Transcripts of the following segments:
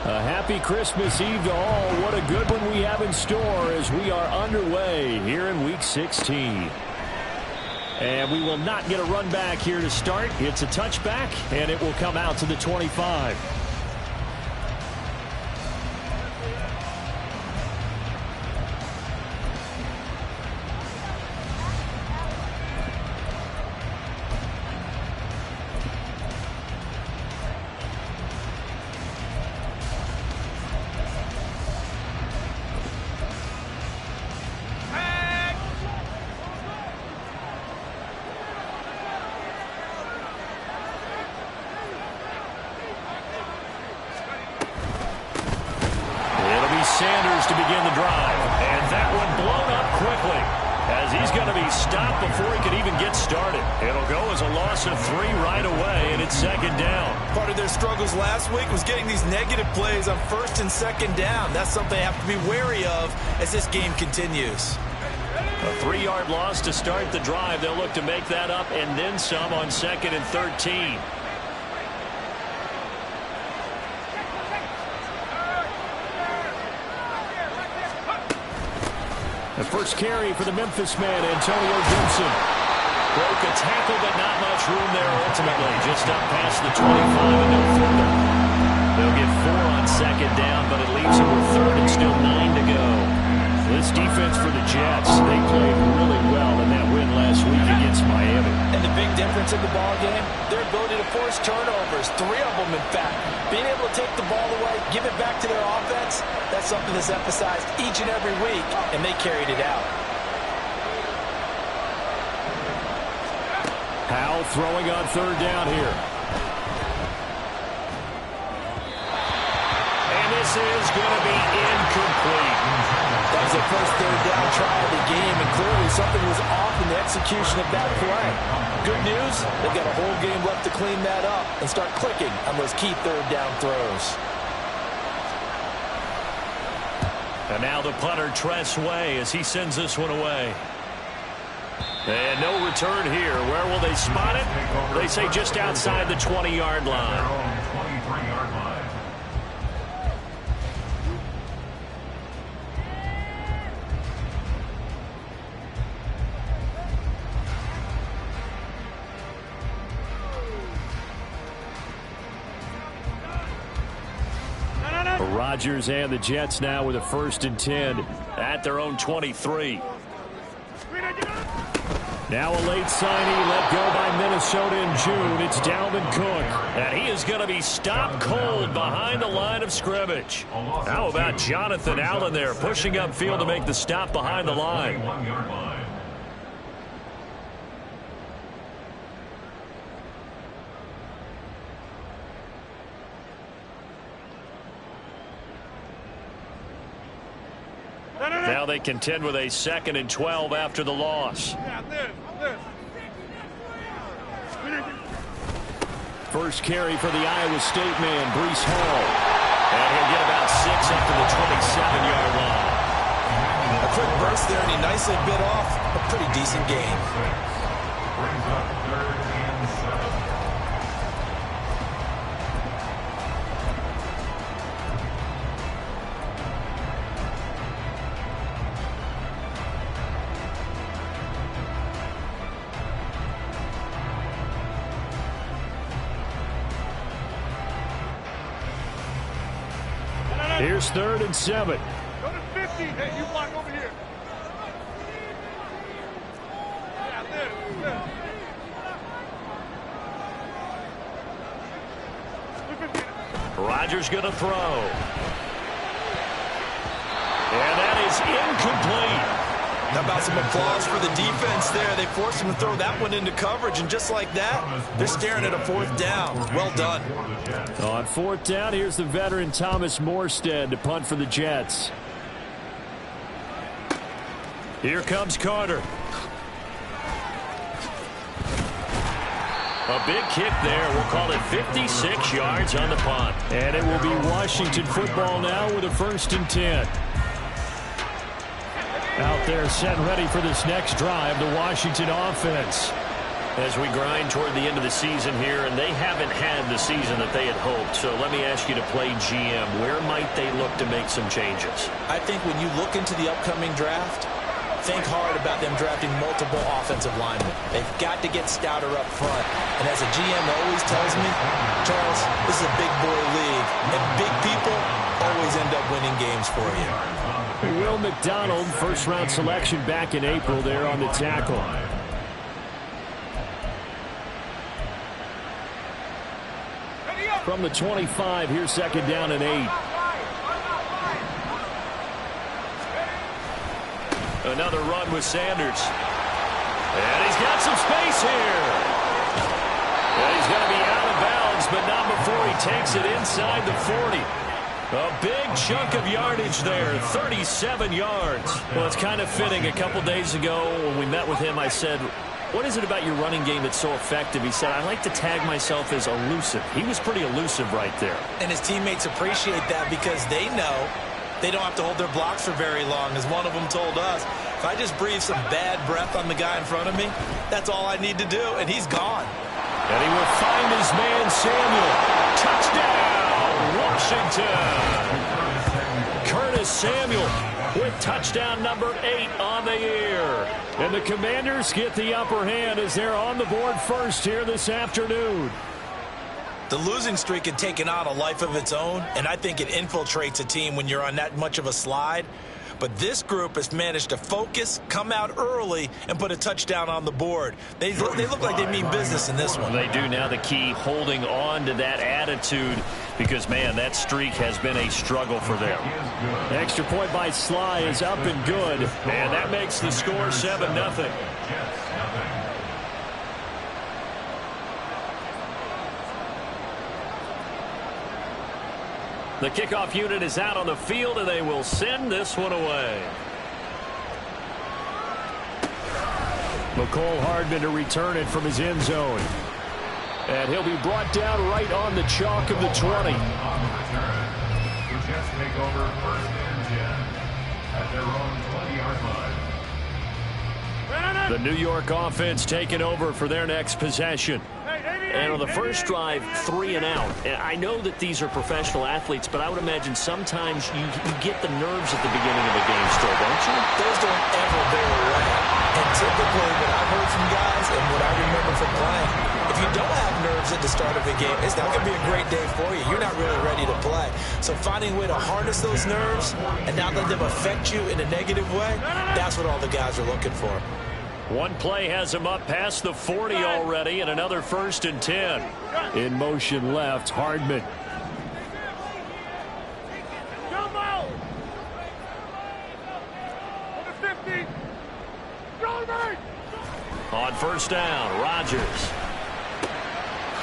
A happy Christmas Eve to all. What a good one we have in store as we are underway here in Week 16. And we will not get a run back here to start. It's a touchback, and it will come out to the 25. Sanders to begin the drive, and that one blown up quickly as he's going to be stopped before he can even get started. It'll go as a loss of 3 right away, and it's second down. Part of their struggles last week was getting these negative plays on first and second down. That's something they have to be wary of as this game continues. A 3-yard loss to start the drive. They'll look to make that up and then some on second and 13. The first carry for the Memphis man, Antonio Gibson. Broke a tackle, but not much room there ultimately. Just up past the 25 and no further. They'll get 4 on second down, but it leaves them with third and still 9 to go. This defense for the Jets, they played really well in that win last week against Miami. And the big difference in the ball game, their ability to force turnovers, 3 of them in fact. Being able to take the ball away, give it back to their offense, that's something that's emphasized each and every week, and they carried it out. Howell throwing on third down here. And this is going to be incomplete. That was their first third down try of the game, and clearly something was off in the execution of that play. Good news, they've got a whole game left to clean that up and start clicking on those key third down throws. And now the punter, Tress Way, as he sends this one away. And no return here. Where will they spot it? They say just outside the 20-yard line. Rodgers and the Jets now with a 1st and 10 at their own 23. Now a late signee let go by Minnesota in June. It's Dalvin Cook. And he is going to be stopped cold behind the line of scrimmage. How about Jonathan Allen there pushing upfield to make the stop behind the line? Now they contend with a 2nd and 12 after the loss. First carry for the Iowa State man, Breece Hall. And he'll get about 6 up to the 27-yard line. A quick burst there, and he nicely bit off a pretty decent gain. Here's 3rd and 7. Go to 50. Hey, you block over here. Rodgers going to throw. And that is incomplete. How about some applause for the defense there? They forced him to throw that one into coverage, and just like that, they're staring at a 4th down. Well done. On 4th down, here's the veteran Thomas Morstead to punt for the Jets. Here comes Carter. A big kick there. We'll call it 56 yards on the punt. And it will be Washington football now with a 1st and 10. Out there set ready for this next drive, the Washington offense. As we grind toward the end of the season here, and they haven't had the season that they had hoped. So let me ask you to play GM. Where might they look to make some changes? I think when you look into the upcoming draft, think hard about them drafting multiple offensive linemen. They've got to get stouter up front. And as a GM always tells me, Charles, this is a big boy league, and big people always end up winning games for you. Will McDonald, first-round selection back in April there on the tackle. From the 25, here's second down and 8. Another run with Sanders. And he's got some space here. And he's going to be out of bounds, but not before he takes it inside the 40. A big chunk of yardage there, 37 yards. Well, it's kind of fitting. A couple days ago when we met with him, I said, what is it about your running game that's so effective? He said, I like to tag myself as elusive. He was pretty elusive right there. And his teammates appreciate that because they know they don't have to hold their blocks for very long. As one of them told us, if I just breathe some bad breath on the guy in front of me, that's all I need to do, and he's gone. And he will find his man, Samuel. Touchdown, Washington. Curtis Samuel with touchdown number 8 on the year. And the Commanders get the upper hand as they're on the board first here this afternoon. The losing streak had taken on a life of its own, and I think it infiltrates a team when you're on that much of a slide. But this group has managed to focus, come out early, and put a touchdown on the board. They look like they mean business in this one. They do. Now the key, holding on to that attitude, because, man, that streak has been a struggle for them. Extra point by Sly is up and good. And that makes the score 7-0. The kickoff unit is out on the field, and they will send this one away. McCole Hardman to return it from his end zone. And he'll be brought down right on the chalk of the 20. The New York offense taking over for their next possession. And on the first drive, 3 and out. And I know that these are professional athletes, but I would imagine sometimes you get the nerves at the beginning of a game still, don't you? Those don't ever bear away. And typically what I've heard from guys and what I remember from playing, if you don't have nerves at the start of a game, it's not going to be a great day for you. You're not really ready to play. So finding a way to harness those nerves and not let them affect you in a negative way, that's what all the guys are looking for. One play has him up past the 40 already, and another 1st and 10. In motion left, Hardman. On first down, Rodgers.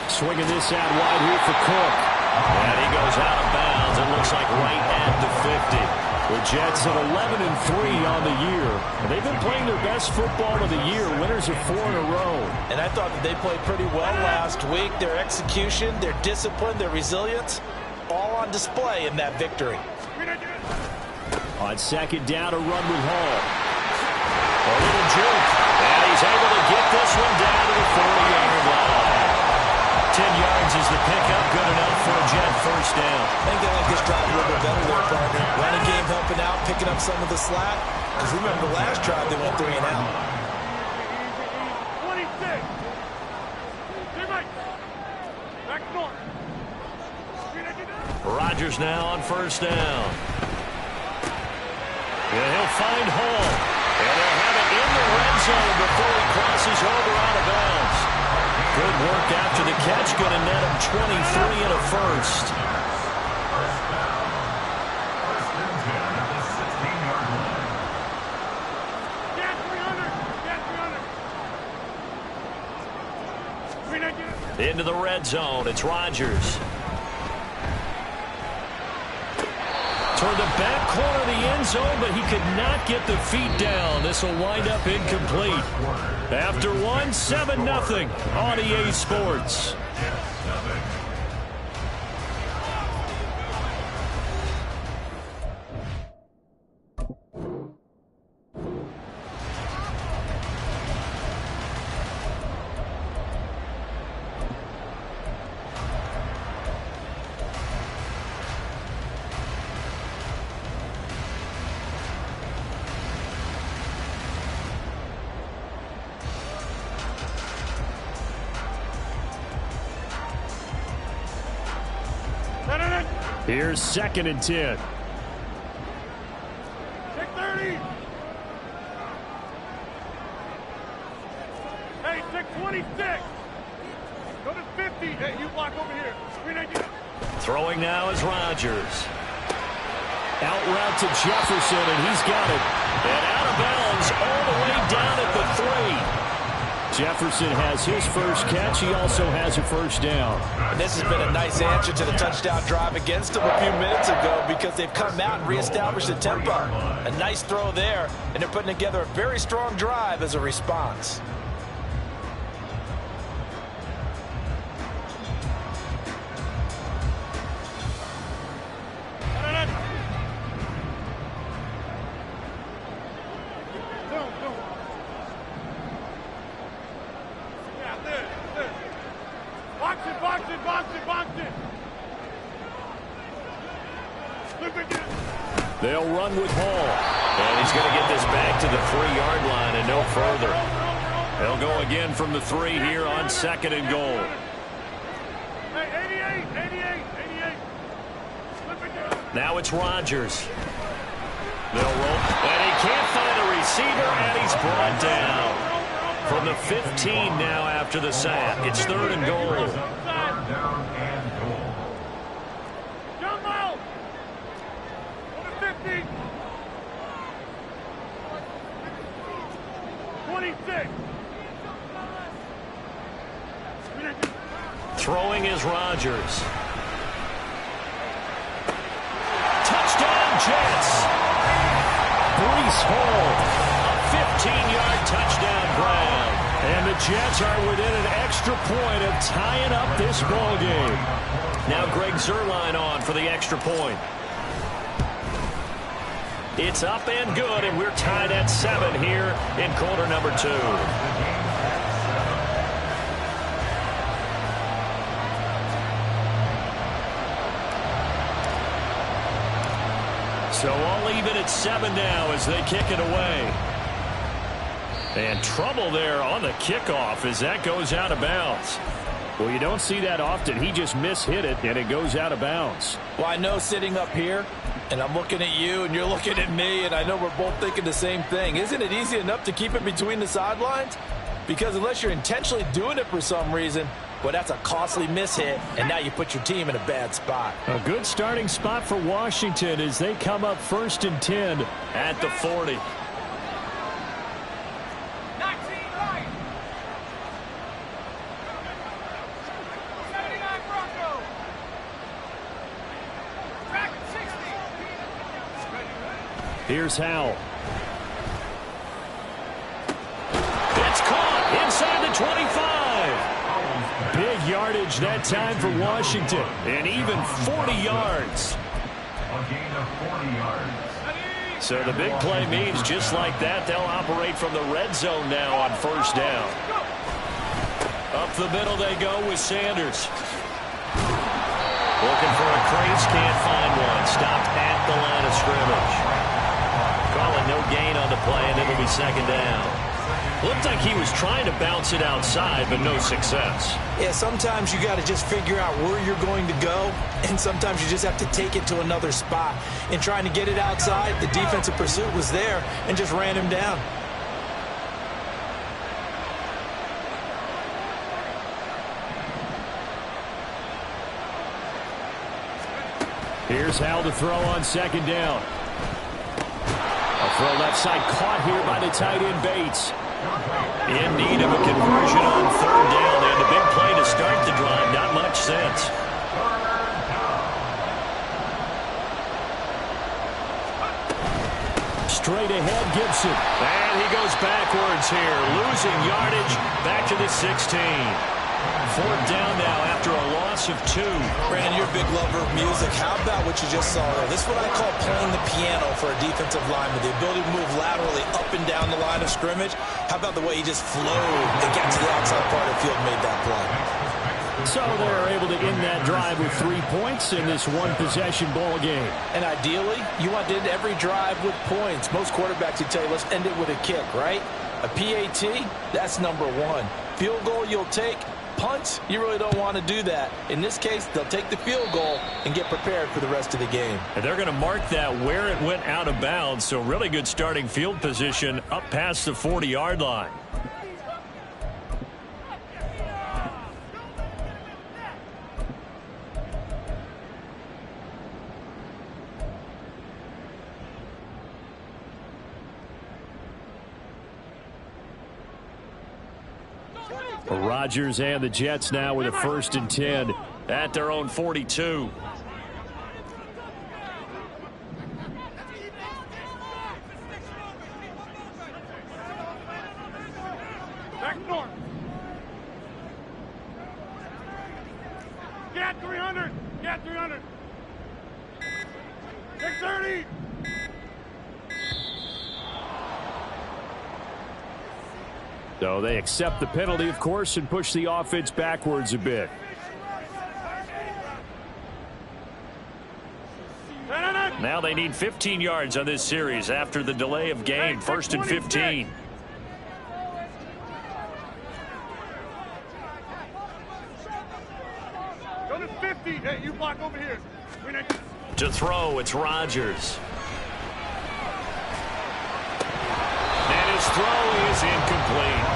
Swinging this out wide here for Cook. And he goes out of bounds. It looks like right at the 50. The Jets at 11-3 on the year. And they've been playing their best football of the year. Winners of 4 in a row. And I thought that they played pretty well last week. Their execution, their discipline, their resilience, all on display in that victory. On second down, a run with Hall. A little juke. And he's able to get this one down to the 40-yard line. 10 yards is the pickup, good enough for a Jet first down. I think they like this drive a little bit better there, partner. Running game helping out, picking up some of the slack. Because remember the last drive they went 3 and out. 26. Back north. Rodgers now on first down. And he'll find Hall. And they'll have it in the red zone before he crosses over out of bounds. Good work after the catch. Going to net him 23 and a first. Into the red zone. It's Rodgers. Toward the back corner of the end zone, but he could not get the feet down. This will wind up incomplete. After 1, 7-0 on EA Sports. Here's 2nd and 10. Take 30. Hey, take 26. Go to 50. Hey, you block over here. Throwing now is Rodgers. Out route to Jefferson, and he's got it. And out of bounds all the way down at the 3. Jefferson has his first catch. He also has a first down. And this has been a nice answer to the touchdown drive against them a few minutes ago because they've come out and reestablished the tempo. A nice throw there, and they're putting together a very strong drive as a response. They'll run with Hall. And he's going to get this back to the 3-yard line and no further. They'll go again from the 3 here on 2nd and goal. Hey, 88. Now it's Rodgers. They'll roll. And he can't find a receiver, and he's brought down. From the 15 now after the sack. It's 3rd and goal. Jump out. Go to 50. 26. Throwing is Rodgers. Touchdown, Jets. Breece Hall, a 15-yard touchdown grab. And the Jets are within an extra point of tying up this ball game. Now Greg Zuerlein on for the extra point. It's up and good, and we're tied at 7 here in quarter number 2. So all even at 7 now as they kick it away. And trouble there on the kickoff as that goes out of bounds. Well, you don't see that often. He just mishit it, and it goes out of bounds. Well, I know sitting up here, and I'm looking at you, and you're looking at me, and I know we're both thinking the same thing. Isn't it easy enough to keep it between the sidelines? Because unless you're intentionally doing it for some reason, well, that's a costly mishit, and now you put your team in a bad spot. A good starting spot for Washington as they come up 1st and 10 at the 40. Here's Howell. It's caught inside the 25. Big yardage that time for Washington. And even 40 yards. So the big play means just like that, they'll operate from the red zone now on 1st down. Up the middle they go with Sanders. Looking for a crease, can't find one. Stopped at the line of scrimmage. Calling no gain on the play, and it'll be 2nd down. Looked like he was trying to bounce it outside, but no success. Yeah, sometimes you got to just figure out where you're going to go, and sometimes you just have to take it to another spot. In trying to get it outside, the defensive pursuit was there and just ran him down. Here's Howell to throw on 2nd down. A throw left side caught here by the tight end Bates. In need of a conversion on 3rd down. They had the big play to start the drive. Not much sense. Straight ahead, Gibson. And he goes backwards here. Losing yardage back to the 16. 4th down now after a loss of 2. Brandon, you're a big lover of music. How about what you just saw there? This is what I call playing the piano for a defensive lineman. The ability to move laterally up and down the line of scrimmage. How about the way he just flowed and got to the outside part of the field and made that play? So they're able to end that drive with 3 points in this one-possession ball game. And ideally, you want to end every drive with points. Most quarterbacks would tell you, let's end it with a kick, right? A PAT, that's number 1. Field goal you'll take, Punts, you really don't want to do that. In this case, they'll take the field goal and get prepared for the rest of the game. And they're going to mark that where it went out of bounds, so really good starting field position up past the 40-yard line. Rodgers and the Jets now with a 1st and 10 at their own 42. Back north. Get 300. Get 300. 630. So they accept the penalty, of course, and push the offense backwards a bit. Now they need 15 yards on this series after the delay of game. 1st and 15. Go to 50. Hey, you block over here. To throw, it's Rodgers. And his throw is incomplete.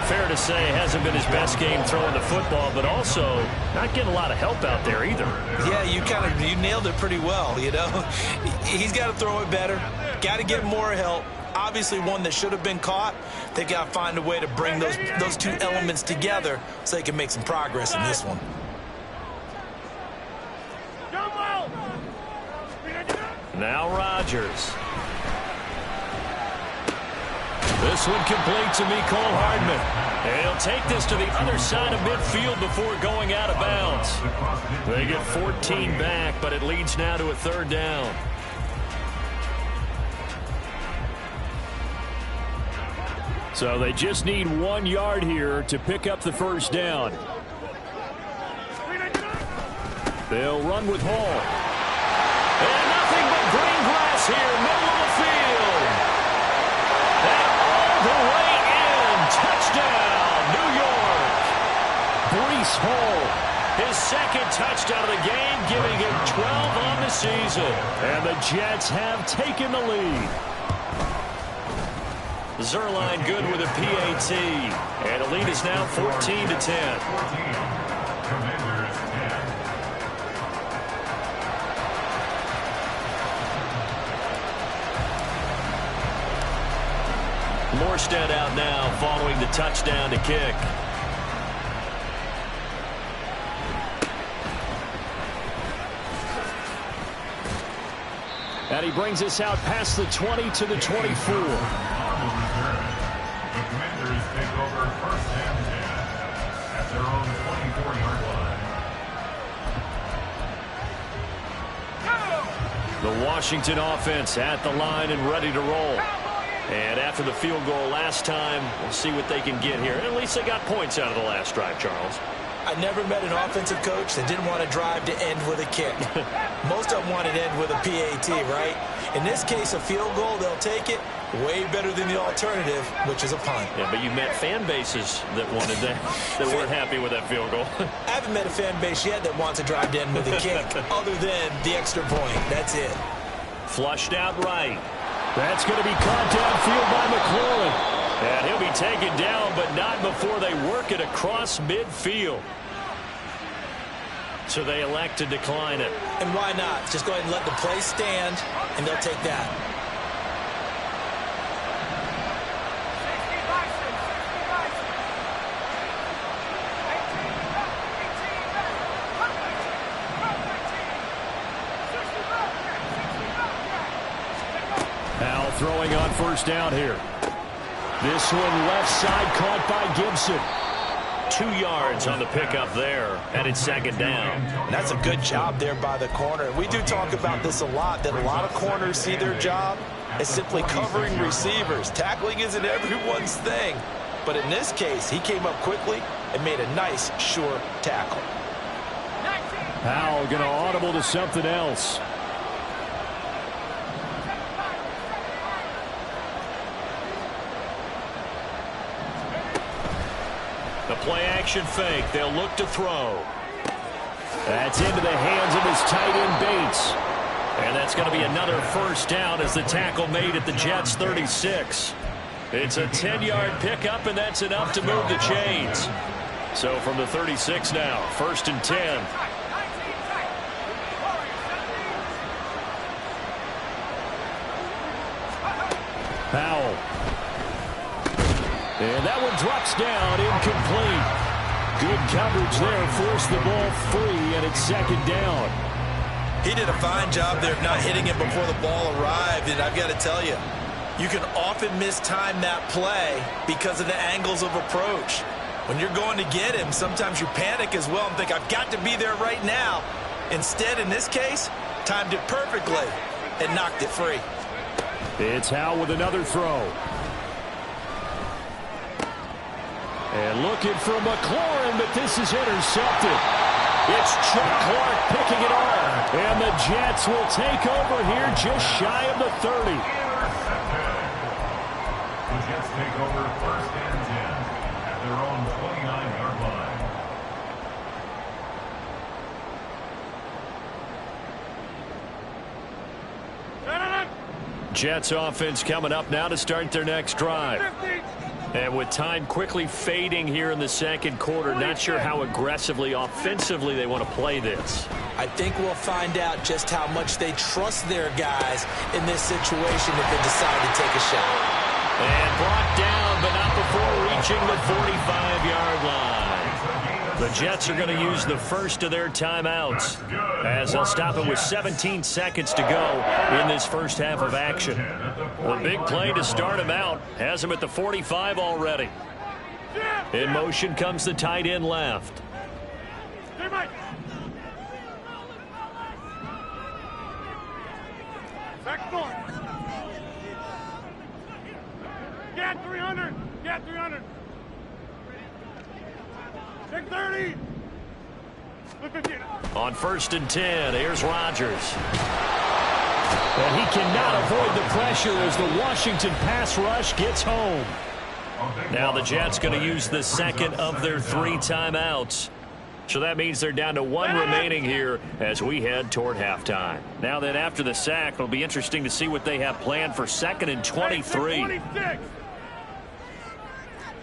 Fair to say, hasn't been his best game throwing the football, but also not getting a lot of help out there either. Yeah, you nailed it pretty well, you know. He's got to throw it better. Got to get more help. Obviously one that should have been caught. They got to find a way to bring those two elements together so they can make some progress in this one. Now Rodgers. This one complete to Mecole Hardman. And he'll take this to the other side of midfield before going out of bounds. They get 14 back, but it leads now to a 3rd down. So they just need 1 yard here to pick up the 1st down. They'll run with Hall. And nothing but green grass here, middle of the field. And all the way in. Touchdown, New York. Breece Hall, his 2nd touchdown of the game, giving him 12 on the season. And the Jets have taken the lead. Zuerlein good with a PAT. And the lead is now 14-10. Morstead out now following the touchdown to kick. And he brings us out past the 20 to the 24. The Commanders take over 1st and 10 at their own 24-yard line. The Washington offense at the line and ready to roll. And after the field goal last time, we'll see what they can get here. At least they got points out of the last drive, Charles. I never met an offensive coach that didn't want to drive to end with a kick. Most of them wanted to end with a PAT, right? In this case, a field goal, they'll take it. Way better than the alternative, which is a punt. Yeah, but you met fan bases that wanted that, that weren't happy with that field goal. I haven't met a fan base yet that wants to drive to end with a kick, other than the extra point. That's it. Flushed out right. That's going to be caught downfield by McLaurin. And he'll be taken down, but not before they work it across midfield. So they elect to decline it. And why not? Just go ahead and let the play stand, and they'll take that. Powell throwing on 1st down here. This one left side caught by Gibson. 2 yards on the pickup there, and it's 2nd down. That's a good job there by the corner. We do talk about this a lot, that a lot of corners see their job as simply covering receivers. Tackling isn't everyone's thing. But in this case, he came up quickly and made a nice, sure tackle. Powell going to audible to something else. The play play-action fake. They'll look to throw. That's into the hands of his tight end, Bates. And that's going to be another first down as the tackle made at the Jets' 36. It's a 10-yard pickup, and that's enough to move the chains. So from the 36 now, 1st and 10. Powell. And that one drops down, incomplete. Good coverage there, forced the ball free, and it's 2nd down. He did a fine job there of not hitting it before the ball arrived, and I've got to tell you, you can often mistime that play because of the angles of approach. When you're going to get him, sometimes you panic as well and think, I've got to be there right now. Instead, in this case, timed it perfectly and knocked it free. It's Howe with another throw. And looking for McLaurin, but this is intercepted. It's Chuck Clark picking it off. And the Jets will take over here just shy of the 30. The Jets take over 1st and 10 at their own 29-yard line. Jets offense coming up now to start their next drive. And with time quickly fading here in the 2nd quarter, not sure how aggressively, offensively they want to play this. I think we'll find out just how much they trust their guys in this situation if they decide to take a shot. And brought down, but not before reaching the 45-yard line. The Jets are going to use the first of their timeouts as they'll stop it with 17 seconds to go in this first half of action. The big play to start him out has him at the 45 already. In motion comes the tight end left. Back north. Get 300. Get 300. Take 30. On 1st and 10, here's Rodgers. And he cannot avoid the pressure as the Washington pass rush gets home. Now the Jets going to use the 2nd of their 3 timeouts. So that means they're down to 1 remaining here as we head toward halftime. Now then, after the sack, it'll be interesting to see what they have planned for 2nd and 23. Hey, 26.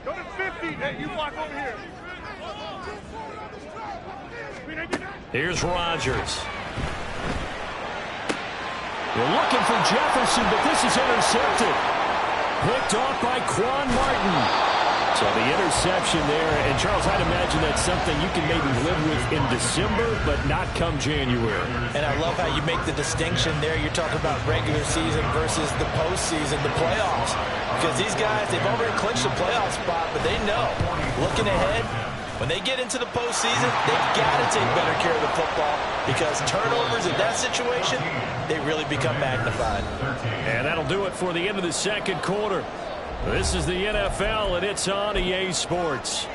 Go to 50. Hey, you block over here. Here's Rodgers. They're looking for Jefferson, but this is intercepted. Picked off by Quan Martin. So the interception there, and Charles, I'd imagine that's something you can maybe live with in December, but not come January. And I love how you make the distinction there. You're talking about regular season versus the postseason, the playoffs. Because these guys, they've already clinched a playoff spot, but they know, looking ahead, when they get into the postseason, they've got to take better care of the football because turnovers in that situation, they really become magnified. And that'll do it for the end of the 2nd quarter. This is the NFL, and it's on EA Sports.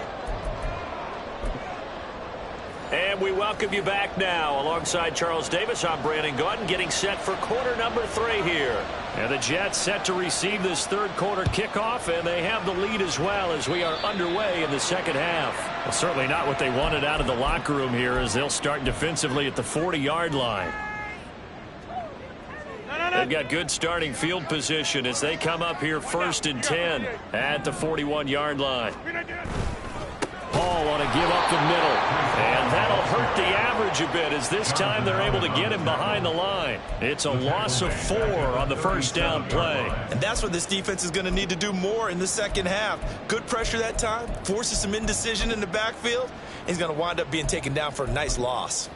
And we welcome you back now. Alongside Charles Davis, I'm Brandon Gaudin, getting set for quarter number 3 here. And the Jets set to receive this 3rd quarter kickoff, and they have the lead as well as we are underway in the 2nd half. Well, certainly not what they wanted out of the locker room here as they'll start defensively at the 40-yard line. They've got good starting field position as they come up here 1st and 10 at the 41-yard line. Paul on a give up the middle. And that'll hurt the average a bit as this time they're able to get him behind the line. It's a loss of 4 on the first down play. And that's what this defense is going to need to do more in the 2nd half. Good pressure that time, forces some indecision in the backfield. He's going to wind up being taken down for a nice loss.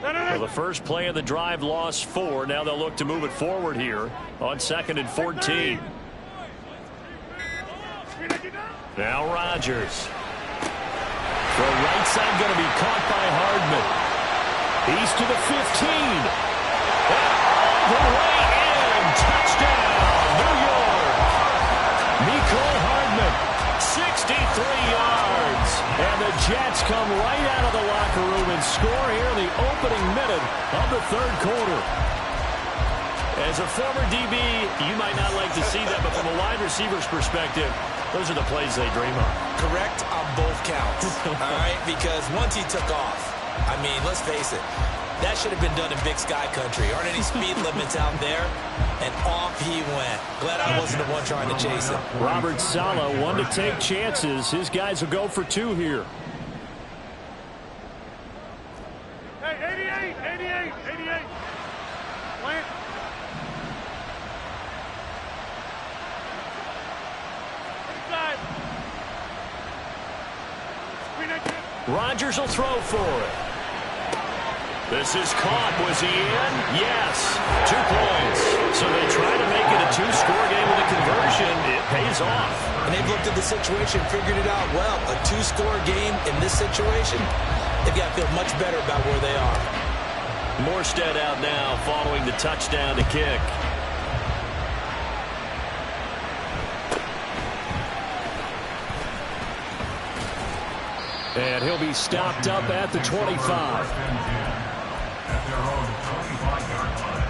Well, the first play of the drive lost 4. Now they'll look to move it forward here on 2nd and 14. Now Rodgers. The right side going to be caught by Hardman. He's to the 15. And all the way in. Touchdown, New York. Mecole Hardman, 63 yards. And the the Jets come right out of the locker room and score here in the opening minute of the third quarter. As a former DB, you might not like to see that, but from a wide receiver's perspective, those are the plays they dream of. Correct on both counts, all right? Because once he took off, I mean, let's face it, that should have been done in Big Sky Country. Aren't any speed limits out there? And off he went. Glad I wasn't the one trying to chase him. Robert Saleh, one to take chances. His guys will go for two here. Hey, 88. Plant. Inside. Rodgers will throw for it. This is caught. Was he in? Yes. 2 points. So they try to make it a 2-score game with a conversion. It pays off. And they've looked at the situation, figured it out well. A 2-score game in this situation, they've got to feel much better about where they are. Morstead out now following the touchdown to kick. And he'll be stopped up at the 25. At their own 25-yard line.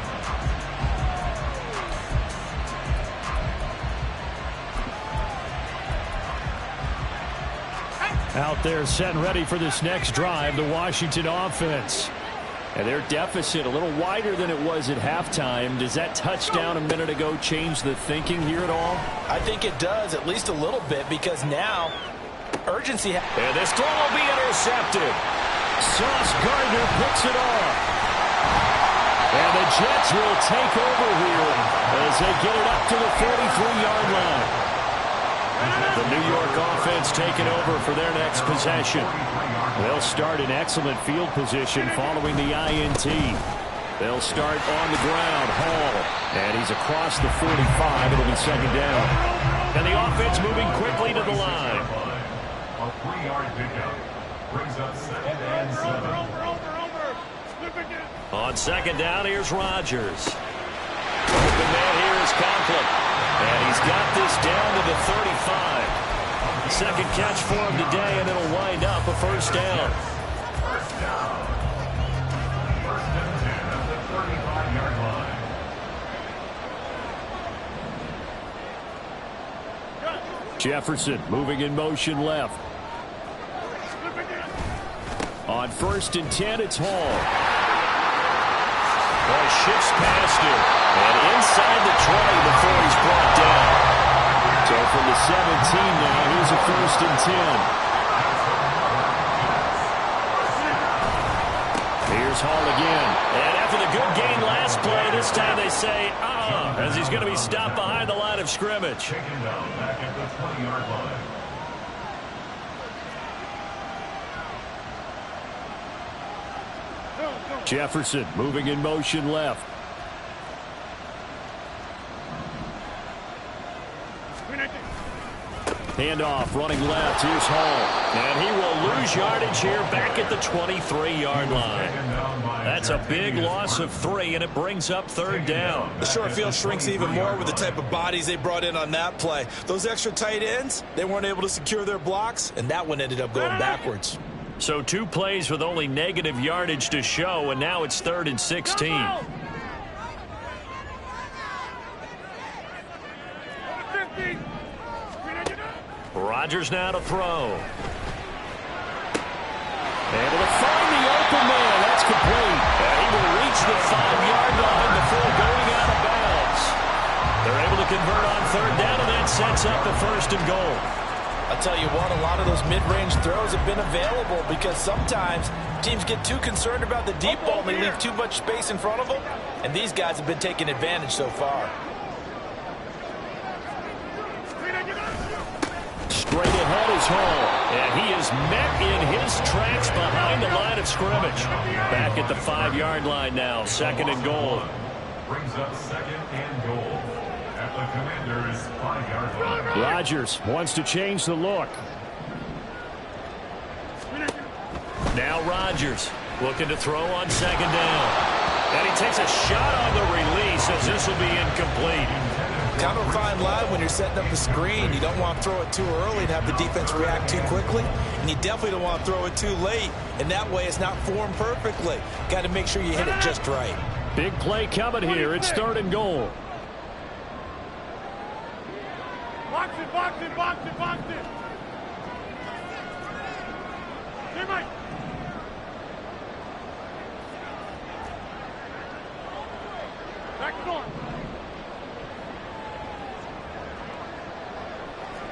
Out there set and ready for this next drive, the Washington offense. And their deficit a little wider than it was at halftime. Does that touchdown a minute ago change the thinking here at all? I think it does, at least a little bit, because now urgency. And this throw will be intercepted. Sauce Gardner picks it off. And the Jets will take over here as they get it up to the 43-yard line. The New York offense taking over for their next possession. They'll start in excellent field position following the INT. They'll start on the ground. Hall. And he's across the 45. It'll be second down. And the offense moving quickly to the line. A 3-yard pickup brings up second and 7. On second down, here's Rodgers. Open man here is Conklin. And he's got this down to the 35. Second catch for him today, and it'll wind up a first down. First down. First and 10 at the 35-yard line. Jefferson moving in motion left. On first and 10, it's Hall. Boy, shifts past him. And inside the 20 before he's brought down. So from the 17 now, here's a first and 10. Here's Hall again. And after the good gain last play, this time they say, as he's going to be stopped behind the line of scrimmage. Taken down back at the 20-yard line. Jefferson moving in motion left. Handoff running left. Here's Hall. And he will lose yardage here back at the 23-yard line. That's a big loss of 3, and it brings up third down. The short field shrinks even more with the type of bodies they brought in on that play. Those extra tight ends, they weren't able to secure their blocks, and that one ended up going backwards. So 2 plays with only negative yardage to show, and now it's 3rd and 16. Rodgers now to throw. Able to find the open man. That's complete. And he will reach the 5-yard line before going out of bounds. They're able to convert on third down, and that sets up the first and goal. I'll tell you what, a lot of those mid-range throws have been available because sometimes teams get too concerned about the deep ball and they leave too much space in front of them, and these guys have been taking advantage so far. Straight ahead is Hall. And he is met in his tracks behind the line of scrimmage. Back at the 5-yard line now, 2nd and goal. Brings up 2nd and goal at the Commander's 5-yard line. Rodgers wants to change the look. Now Rodgers looking to throw on 2nd down. And he takes a shot on the release as this will be incomplete. kind of a fine line when you're setting up the screen. You don't want to throw it too early and have the defense react too quickly. And you definitely don't want to throw it too late. And that way it's not formed perfectly. Got to make sure you hit it just right. Big play coming here. It's 3rd and goal. Box it, box it, box it, box it. Hey, Mike. Back door.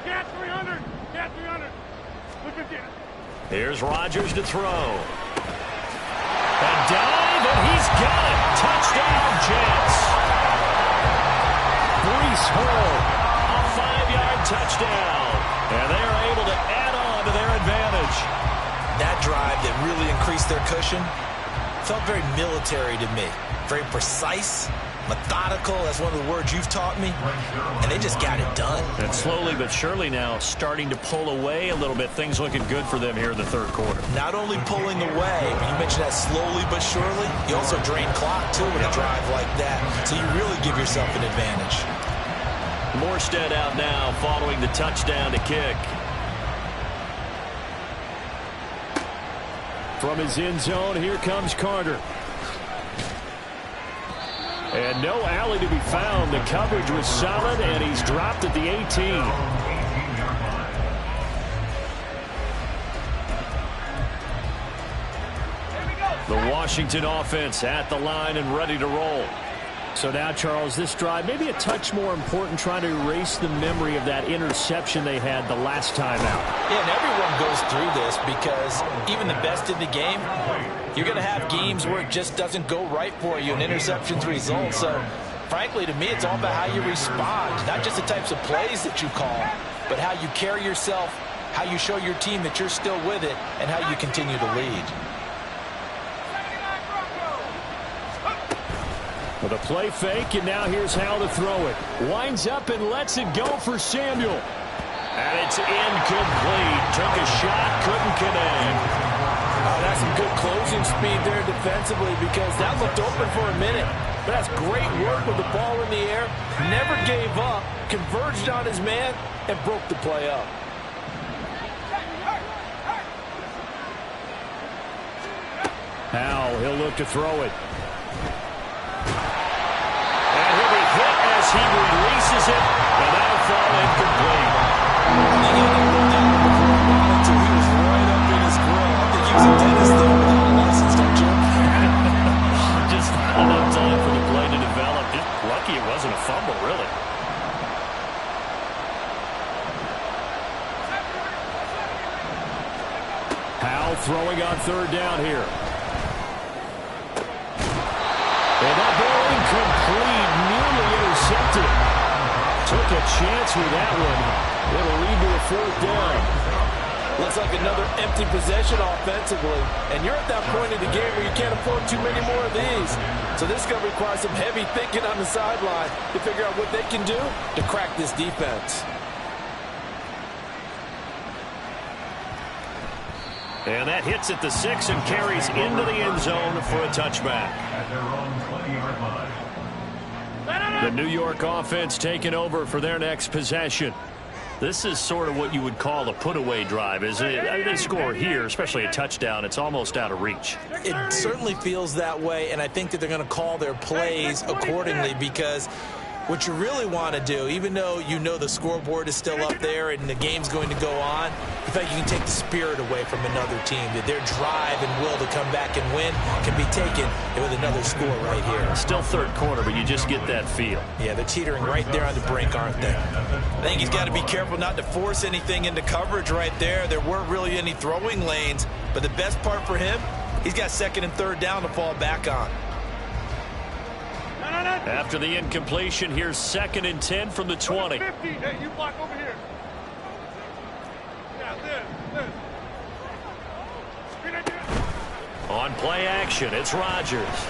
Cat 300. Cat 300. Look at this. Here's Rodgers to throw. A dive, and he's got it. Touchdown, Jets. Breece Hall, a 5-yard touchdown. And they are able to add on to their advantage. That drive that really increased their cushion felt very military to me. Very precise, methodical. That's one of the words you've taught me. And they just got it done. And slowly but surely now starting to pull away a little bit. Things looking good for them here in the 3rd quarter. Not only pulling away, but you mentioned that slowly but surely. You also drain clock, too, with a drive like that. So you really give yourself an advantage. Morstead out now following the touchdown to kick. From his end zone, here comes Carter. And no alley to be found. The coverage was solid, and he's dropped at the 18. The Washington offense at the line and ready to roll. So now, Charles, this drive maybe a touch more important, trying to erase the memory of that interception they had the last time out. Yeah, and everyone goes through this because even the best in the game, you're going to have games where it just doesn't go right for you and interceptions result. So, frankly, to me, it's all about how you respond, not just the types of plays that you call, but how you carry yourself, how you show your team that you're still with it, and how you continue to lead. With a play fake, and now here's how to throw it. Winds up and lets it go for Samuel. And it's incomplete. Took a shot, couldn't connect. That's some good closing speed there defensively because that looked open for a minute. But that's great work with the ball in the air. Never gave up, converged on his man, and broke the play up. Now he'll look to throw it. He releases it, and that'll fall incomplete. He was right up in his grill. I think he was a dentist there without a license, don't you? Just not enough time for the play to develop. Just lucky it wasn't a fumble, really. Howell throwing on 3rd down here. And that ball incomplete, nearly intercepted. Took a chance with that one. It'll lead to a 4th down. Looks like another empty possession offensively. And you're at that point in the game where you can't afford too many more of these. So this is going to require some heavy thinking on the sideline to figure out what they can do to crack this defense. And that hits at the 6 and carries into the end zone for a touchback. At their own 20-yard line. The New York offense taking over for their next possession. This is sort of what you would call a put-away drive, isn't it? I mean, they score here, especially a touchdown. It's almost out of reach. It certainly feels that way, and I think that they're going to call their plays accordingly because what you really want to do, even though you know the scoreboard is still up there and the game's going to go on, the fact you can take the spirit away from another team, that their drive and will to come back and win can be taken with another score right here. Still 3rd quarter, but you just get that feel. Yeah, they're teetering right there on the brink, aren't they? I think he's got to be careful not to force anything into coverage right there. There weren't really any throwing lanes, but the best part for him, he's got 2nd and 3rd down to fall back on. After the incompletion, here's 2nd and 10 from the 20. 50. Hey, you block over here. Yeah, this. On play action, it's Rodgers.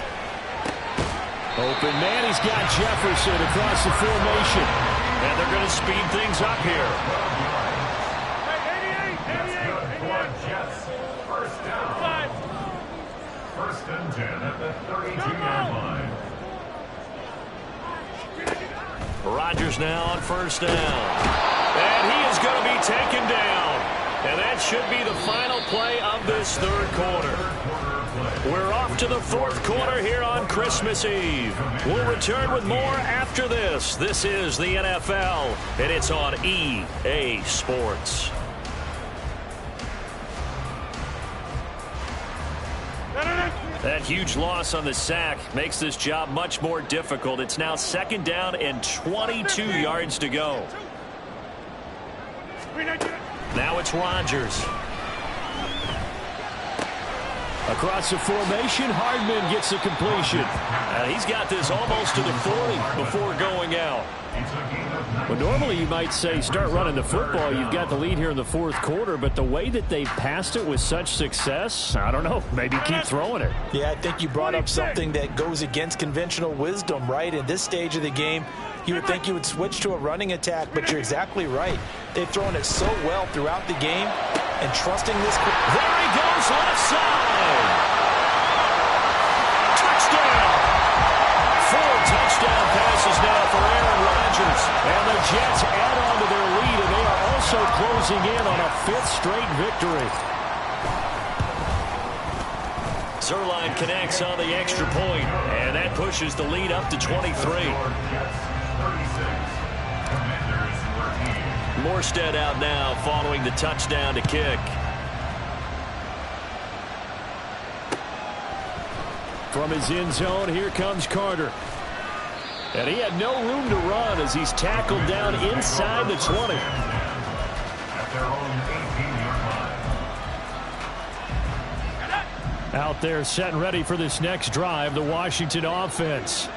Open man, he's got Jefferson across the formation. And they're going to speed things up here. Hey, 88. Jets. 1st down. 1st and 10 at the 32-yard line. Rodgers now on first down. And he is going to be taken down. And that should be the final play of this third quarter. We're off to the fourth quarter here on Christmas Eve. We'll return with more after this. This is the NFL, and it's on EA Sports. That huge loss on the sack makes this job much more difficult. It's now second down and 22 yards to go. Now it's Rodgers. Across the formation, Hardman gets the completion. He's got this almost to the 40 before going out. Well, normally you might say start running the football. You've got the lead here in the fourth quarter, but the way that they've passed it with such success, I don't know, maybe keep throwing it. Yeah, I think you brought up something that goes against conventional wisdom, right? In this stage of the game, you would think you would switch to a running attack, but you're exactly right. They've thrown it so well throughout the game, and trusting this. There he goes, left side. Touchdown. 4 touchdown passes now for Aaron Rodgers. And the Jets add on to their lead, and they are also closing in on a 5th straight victory. Zuerlein connects on the extra point, and that pushes the lead up to 23. Morstead out now following the touchdown to kick. From his end zone, here comes Carter. And he had no room to run as he's tackled down inside the 20. At their own 18-yard line. Out there set and ready for this next drive, the Washington offense.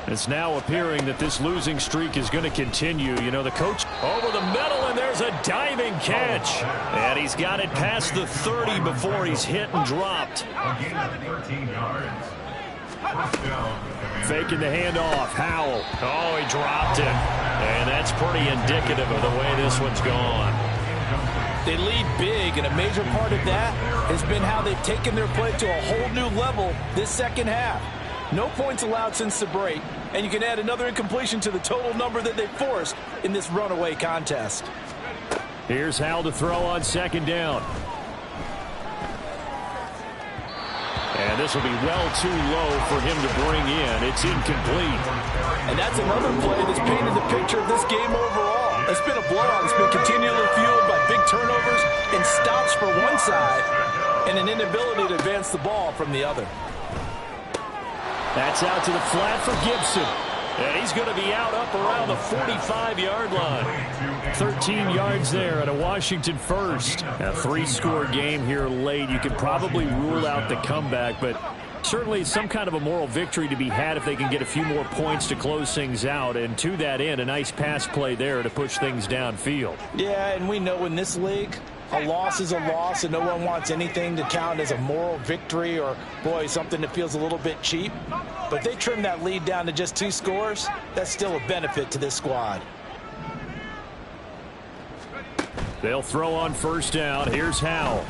It's now appearing that this losing streak is going to continue. You know, the coach over the middle, and there's a diving catch. And he's got it past the 30 before he's hit and dropped. A gain of 13 yards. First down. Faking the handoff. Howell. Oh, he dropped it. And that's pretty indicative of the way this one's gone. They lead big, and a major part of that has been how they've taken their play to a whole new level this second half. No points allowed since the break, and you can add another incompletion to the total number that they forced in this runaway contest. Here's Howell to throw on second down. And this will be well too low for him to bring in. It's incomplete. And that's another play that's painted the picture of this game overall. It's been a blowout. It's been continually fueled by big turnovers and stops for one side and an inability to advance the ball from the other. That's out to the flat for Gibson. And he's going to be out up around the 45-yard line. 13 yards there at a Washington first. A 3-score game here late. You could probably rule out the comeback, but certainly some kind of a moral victory to be had if they can get a few more points to close things out. And to that end, a nice pass play there to push things downfield. Yeah, and we know in this league, a loss is a loss, and no one wants anything to count as a moral victory or, boy, something that feels a little bit cheap. But they trim that lead down to just 2 scores. That's still a benefit to this squad. They'll throw on first down. Here's Howell.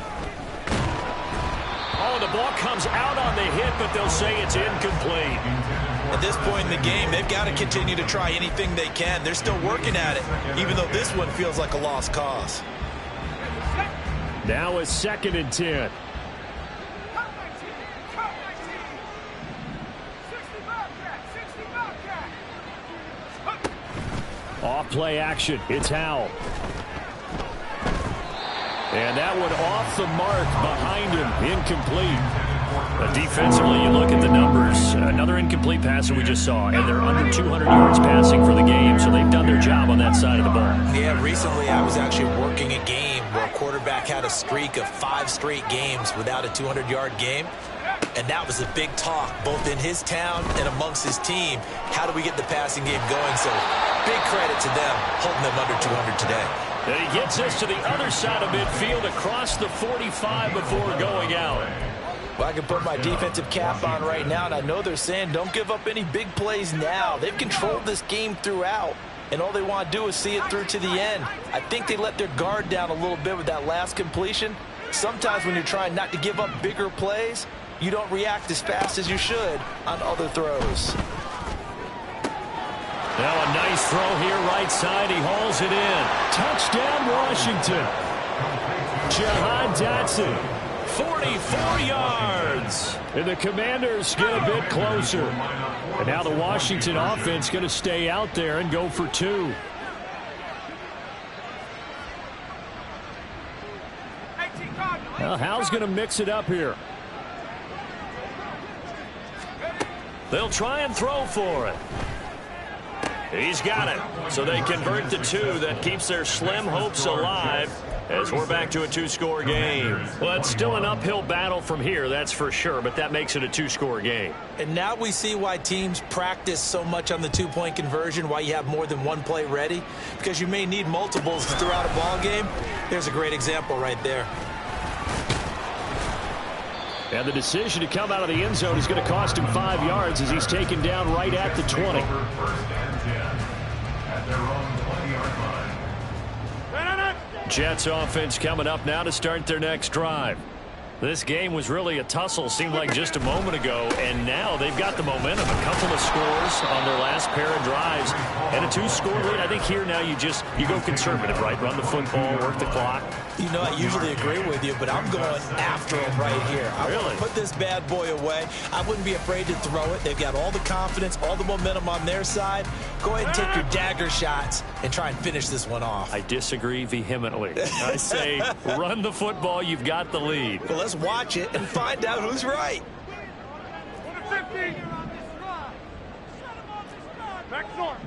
Oh, the ball comes out on the hit, but they'll say it's incomplete. At this point in the game, they've got to continue to try anything they can. They're still working at it, even though this one feels like a lost cause. Now a 2nd and 10. Off play action. It's Howell. And that one off the mark behind him. Incomplete. Defensively, you look at the numbers. Another incomplete pass that we just saw, and they're under 200 yards passing for the game, so they've done their job on that side of the ball. Yeah, recently I was actually working a game where a quarterback had a streak of 5 straight games without a 200-yard game. And that was a big talk, both in his town and amongst his team. How do we get the passing game going? So big credit to them holding them under 200 today. And he gets us to the other side of midfield across the 45 before going out. Well, I can put my defensive cap on right now, and I know they're saying don't give up any big plays now. They've controlled this game throughout, and all they want to do is see it through to the end. I think they let their guard down a little bit with that last completion. Sometimes when you're trying not to give up bigger plays, you don't react as fast as you should on other throws. Now a nice throw here right side. He hauls it in. Touchdown, Washington. Jahan Dotson, 44 yards. And the Commanders get a bit closer. And now the Washington offense going to stay out there and go for 2. Well, Hal's going to mix it up here. They'll try and throw for it. He's got it. So they convert the 2. That keeps their slim hopes alive as we're back to a 2-score game. Well, it's still an uphill battle from here, that's for sure, but that makes it a 2-score game. And now we see why teams practice so much on the 2-point conversion, why you have more than one play ready, because you may need multiples throughout a ball game. There's a great example right there. And the decision to come out of the end zone is going to cost him 5 yards as he's taken down right at the 20. Jets offense coming up now to start their next drive. This game was really a tussle, seemed like just a moment ago, and now they've got the momentum. A couple of scores on their last pair of drives and a 2-score lead. I think here now you go conservative, right? Run the football, work the clock. You know, I usually agree with you, but I'm going after him right here. I want to put this bad boy away. I wouldn't be afraid to throw it. They've got all the confidence, all the momentum on their side. Go ahead and take your dagger shots and try and finish this one off. I disagree vehemently. I say run the football. You've got the lead. Well, let's watch it and find out who's right. Back north.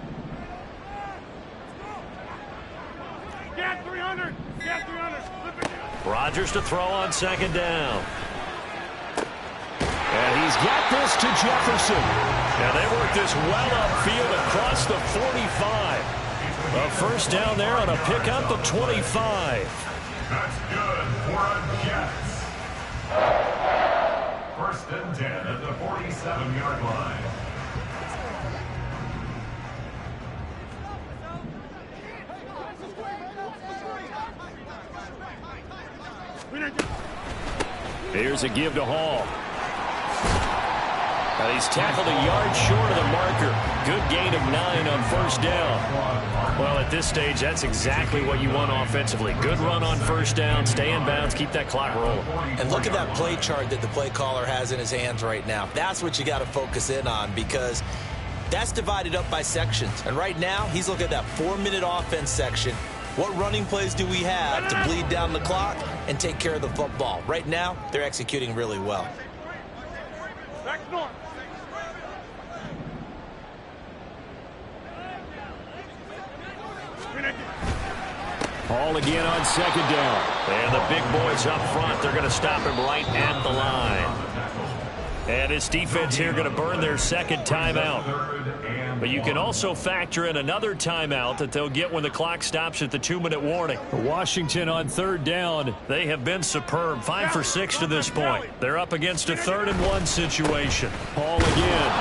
Get 300. Get 300. Rodgers to throw on second down. And he's got this to Jefferson. Now they work this well upfield across the 45. A first down there on a pickup of 25. That's good for a Jets. First and 10 at the 47-yard line. Here's a give to Hall. And he's tackled a yard short of the marker. Good gain of 9 on first down. Well, at this stage, that's exactly what you want offensively. Good run on first down, stay in bounds, keep that clock rolling. And look at that play chart that the play caller has in his hands right now. That's what you got to focus in on, because that's divided up by sections. And right now, he's looking at that 4-minute offense section. What running plays do we have to bleed down the clock and take care of the football? Right now, they're executing really well. Back north. Hall again on second down. And the big boys up front, they're going to stop him right at the line. And his defense here going to burn their second timeout. But you can also factor in another timeout that they'll get when the clock stops at the 2-minute warning. Washington on third down. They have been superb. 5 for 6 to this point. They're up against a 3rd and 1 situation. Hall again.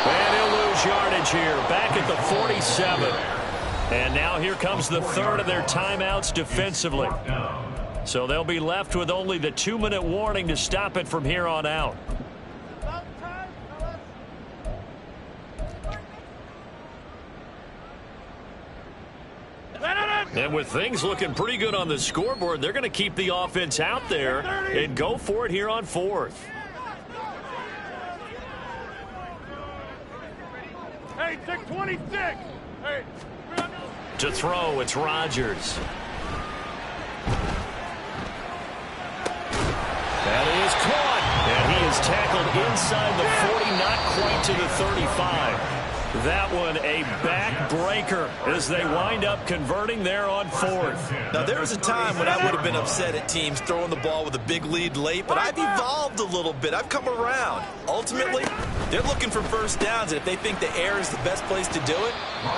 And he'll lose yardage here. Back at the 47. And now here comes the 3rd of their timeouts defensively. So they'll be left with only the 2-minute warning to stop it from here on out. And with things looking pretty good on the scoreboard, they're going to keep the offense out there and go for it here on 4th. Hey, take 26. Hey. To throw, it's Rodgers. That is caught. And he is tackled inside the 40, not quite to the 35. That one a backbreaker as they wind up converting there on 4th. Now, there was a time when I would have been upset at teams throwing the ball with a big lead late, but I've evolved a little bit. I've come around. Ultimately, they're looking for first downs, and if they think the air is the best place to do it,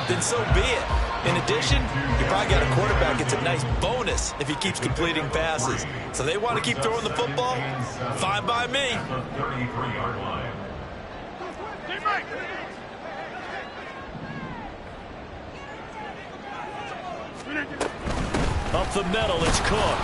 then so be it. In addition, you probably got a quarterback. It's a nice bonus if he keeps completing passes. So they want to keep throwing the football? Fine by me. The 33-yard line. Up the middle, it's Cook.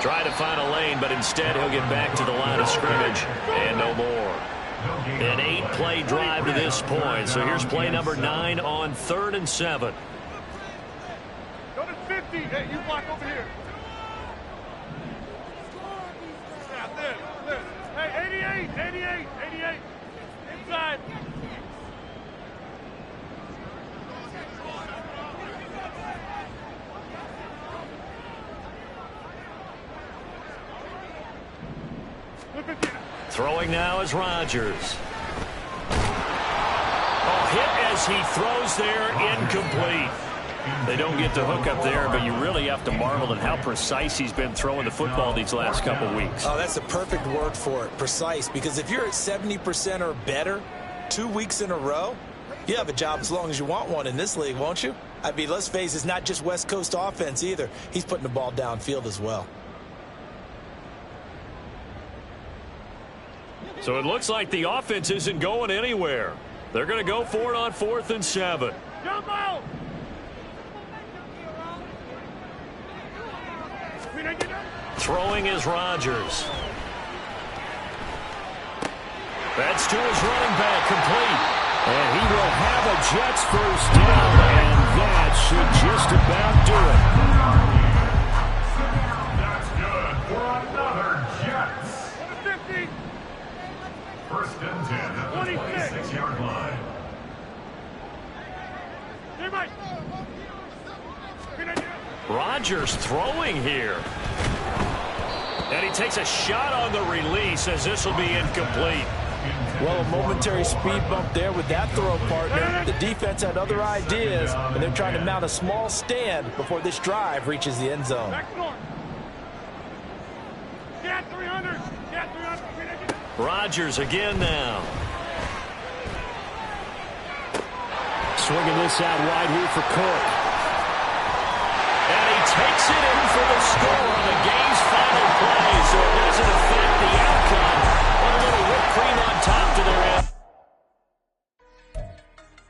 Try to find a lane, but instead he'll get back to the line of scrimmage and no more. An 8-play drive to this point. So here's play number 9 on 3rd and 7. Go to 50. Hey, you block over here. Yeah, this. Hey, 88. Inside. Throwing now is Rodgers. Hit as he throws there, incomplete. They don't get the hook up there, but you really have to marvel at how precise he's been throwing the football these last couple weeks. Oh, that's the perfect word for it, precise, because if you're at 70% or better 2 weeks in a row, you have a job as long as you want one in this league, won't you? I mean, let's face it, it's not just West Coast offense either. He's putting the ball downfield as well. So it looks like the offense isn't going anywhere. They're going to go for it on 4th and 7. Jump out! Throwing is Rodgers. That's to his running back, complete. And he will have a Jets first down, and that should just about do it. That's good for another Jets. 50. First and 10 at the 26-yard line. Hey, Mike. Rodgers throwing here. And he takes a shot on the release as this will be incomplete. Well, a momentary speed bump there with that throw, partner. The defense had other ideas, and they're trying to mount a small stand before this drive reaches the end zone. Back north. Get 300. Get 300. Rodgers again now. Swinging this out wide here for Cook. And he takes it in